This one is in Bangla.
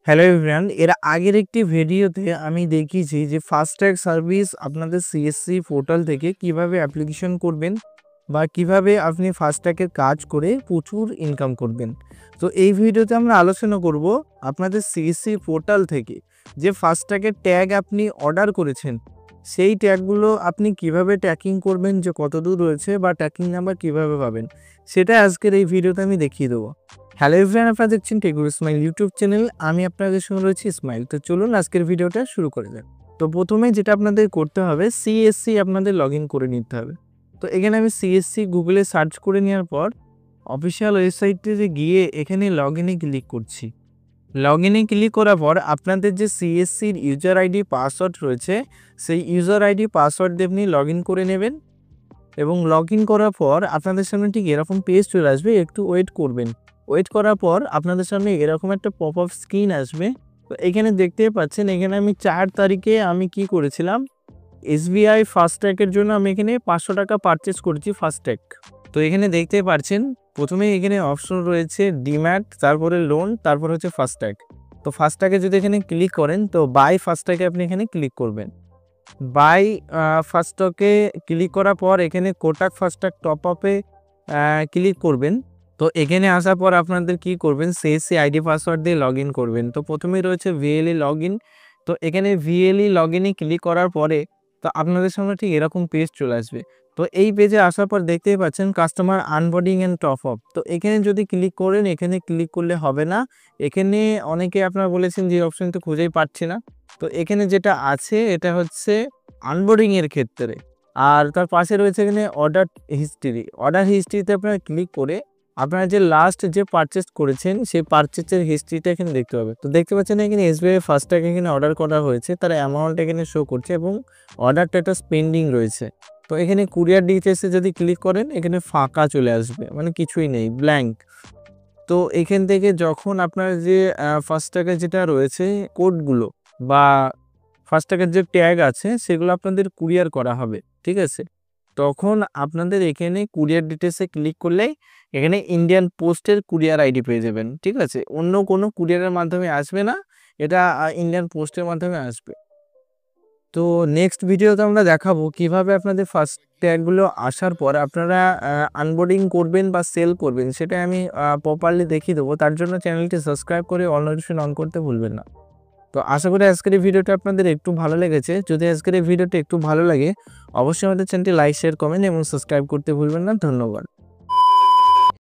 হ্যালো এভরিওয়ান, এর আগের একটি ভিডিওতে আমি দেখিয়েছি যে ফাস্ট্যাগ সার্ভিস আপনাদের সিএসসি পোর্টাল থেকে কিভাবে অ্যাপ্লিকেশন করবেন বা কিভাবে আপনি ফাস্ট্যাগের কাজ করে প্রচুর ইনকাম করবেন। তো এই ভিডিওতে আমরা আলোচনা করব আপনাদের সিএসসি পোর্টাল থেকে যে ফাস্ট্যাগের ট্যাগ আপনি অর্ডার করেছেন সেই ট্যাগগুলো আপনি কিভাবে ট্র্যাকিং করবেন, যে কতদূর রয়েছে বা ট্র্যাকিং নাম্বার কিভাবে পাবেন, সেটা আজকের এই ভিডিওতে আমি দেখিয়ে দেবো। হ্যালো এভরিওয়ান, আপনারা দেখছেন টেকগুরু ইসমাইল ইউটিউব চ্যানেল। আমি আপনাদের সঙ্গে রয়েছি ইসমাইল। তো চলুন আজকের ভিডিওটা শুরু করে যাক। তো প্রথমে যেটা আপনাদের করতে হবে, সিএসসি আপনাদের লগ ইন করে নিতে হবে। তো এখানে আমি সিএসসি গুগলে সার্চ করে নেওয়ার পর অফিসিয়াল ওয়েবসাইটে গিয়ে এখানে লগ ইনে ক্লিক করছি। লগ ইনে ক্লিক করার পর আপনাদের যে সিএসসির ইউজার আইডি পাসওয়ার্ড রয়েছে সেই ইউজার আইডি পাসওয়ার্ড দিয়ে আপনি লগ ইন করে নেবেন এবং লগ ইন করার পর আপনাদের সামনে ঠিক এরকম পেজ চলে আসবে। একটু ওয়েট করবেন। ওয়েট করার পর আপনাদের সামনে এরকম একটা পপ আপ স্ক্রিন আসবে। তো এখানে দেখতে পাচ্ছেন, এখানে আমি 4 তারিখে আমি কি করেছিলাম, এসবিআই ফাস্ট্যাগের জন্য আমি এখানে 500 টাকা পারচেস করেছি ফাস্ট্যাগ। তো এখানে দেখতে পাচ্ছেন প্রথমে এখানে অপশন রয়েছে ডিম্যাট, তারপরে লোন, তারপর হচ্ছে ফাস্ট্যাগ। তো ফাস্ট্যাগে যদি এখানে ক্লিক করেন তো বাই ফাস্ট্যাগে আপনি এখানে ক্লিক করবেন। বাই ফাস্ট্যাগে ক্লিক করার পর এখানে কোটাক ফাস্ট্যাগ টপ আপে ক্লিক করবেন। তো এখানে আসার পর আপনাদের কি করবেন, সিএসসি আইডি পাসওয়ার্ড দিয়ে লগ ইন করবেন। তো প্রথমেই রয়েছে ভিএলই লগ ইন। তো এখানে ভিএলই লগ ইনে ক্লিক করার পরে তো আপনাদের সামনে ঠিক এরকম পেজ চলে আসবে। তো এই পেজে আসার পর দেখতেই পাচ্ছেন কাস্টমার আনবোর্ডিং অ্যান্ড টপ আপ। তো এখানে যদি ক্লিক করেন, এখানে ক্লিক করলে হবে না। এখানে অনেকে আপনারা বলেছেন যে অপশন তো খুঁজেই পাচ্ছি না। তো এখানে যেটা আছে এটা হচ্ছে আনবোর্ডিং এর ক্ষেত্রে। আর তার পাশে রয়েছে এখানে অর্ডার হিস্ট্রি। অর্ডার হিস্ট্রিতে আপনারা ক্লিক করে আপনারা যে লাস্ট যে পারচেস করেছেন সেই পারচেসের হিস্ট্রিটা এখানে দেখতে পাবে। তো দেখতে পাচ্ছেন এখানে এসবিআই ফাস্ট্যাগ এখানে অর্ডার করা হয়েছে, তার অ্যামাউন্ট এখানে শো করছে এবং অর্ডারটা একটা পেন্ডিং রয়েছে। তো এখানে কুরিয়ার ডিটেলসে যদি ক্লিক করেন এখানে ফাঁকা চলে আসবে, মানে কিছুই নেই, ব্ল্যাঙ্ক। তো এখান থেকে যখন আপনার যে ফাস্ট্যাগের যেটা রয়েছে কোডগুলো বা ফাস্ট্যাগের যে ট্যাগ আছে সেগুলো আপনাদের কুরিয়ার করা হবে, ঠিক আছে? তখন আপনাদের এখানে কুরিয়ার ডিটেলসে ক্লিক করলেই এখানে ইন্ডিয়ান পোস্টের কুরিয়ার আইডি পেয়ে যাবেন, ঠিক আছে? অন্য কোনো কুরিয়ারের মাধ্যমে আসবে না, এটা ইন্ডিয়ান পোস্টের মাধ্যমে আসবে। তো নেক্সট ভিডিওতে আমরা দেখাবো কিভাবে আপনাদের ফাস্ট্যাগুলো আসার পর আপনারা আনবোর্ডিং করবেন বা সেল করবেন, সেটা আমি প্রপারলি দেখিয়ে দেবো। তার জন্য চ্যানেলটি সাবস্ক্রাইব করে অল নোটিফিকেশন অন করতে ভুলবেন না। তো আশা করি আজকের এই ভিডিওটা আপনাদের একটু ভালো লেগেছে। যদি আজকের এই ভিডিওটা একটু ভালো লাগে অবশ্যই আমাদের চ্যানেলটি লাইক, শেয়ার, কমেন্ট এবং সাবস্ক্রাইব করতে ভুলবেন না। ধন্যবাদ।